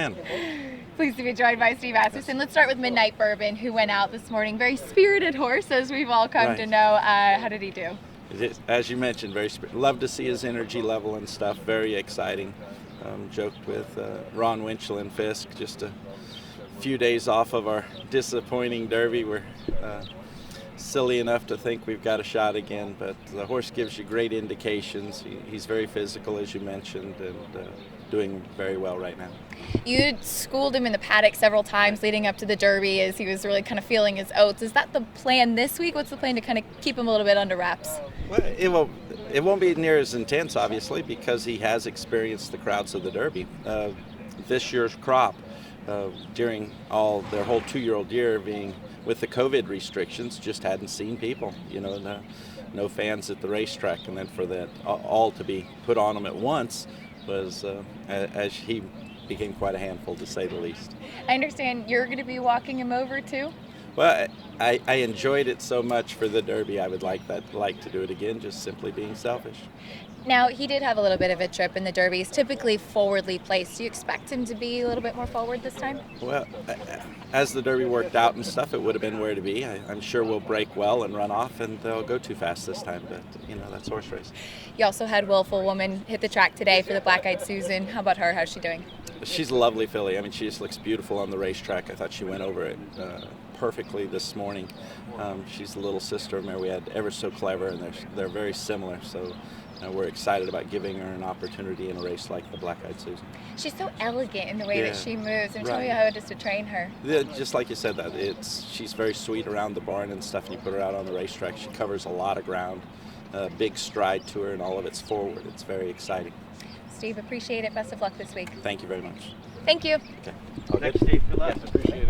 And Pleased to be joined by Steve Asmussen. Let's start with Midnight Bourbon, who went out this morning. Very spirited horse, as we've all come to Right. know. How did he do? as you mentioned, love to see his energy level and stuff. Very exciting. Joked with Ron Winchell and Fisk just a few days off of our disappointing Derby. We're silly enough to think we've got a shot again, but the horse gives you great indications. He's very physical, as you mentioned, and doing very well right now. You schooled him in the paddock several times leading up to the Derby as he was really kind of feeling his oats. Is that the plan this week? What's the plan to kind of keep him a little bit under wraps? Well, it won't be near as intense, obviously, because he has experienced the crowds of the Derby. This year's crop, during their whole 2-year-old year being with the COVID restrictions, just hadn't seen people. No fans at the racetrack, and then for that all to be put on him at once was, as he became quite a handful, to say the least. I understand you're going to be walking him over too. Well, I enjoyed it so much for the Derby. I would like to do it again, just simply being selfish. Now, he did have a little bit of a trip in the Derby. He's typically forwardly placed. Do you expect him to be a little bit more forward this time? Well, as the Derby worked out and stuff, it would have been where to be. I'm sure we'll break well and run off, and they'll go too fast this time, but, that's horse racing. You also had Willful Woman hit the track today for the Black-Eyed Susan. How about her? How's she doing? She's a lovely filly. I mean, she just looks beautiful on the racetrack. I thought she went over it perfectly this morning. She's the little sister of Mary. We had Ever So Clever, and they're very similar, so we're excited about giving her an opportunity in a race like the Black-Eyed Susan. She's so elegant in the way that she moves, and tell me Right. how it is to train her. Yeah, just like you said, she's very sweet around the barn and stuff, and you put her out on the racetrack. She covers a lot of ground, big stride to her, and all of it's forward. It's very exciting. Steve, appreciate it. Best of luck this week. Thank you very much. Thank you. Okay. All good? Thanks, Steve. Good luck. Yes, appreciate it.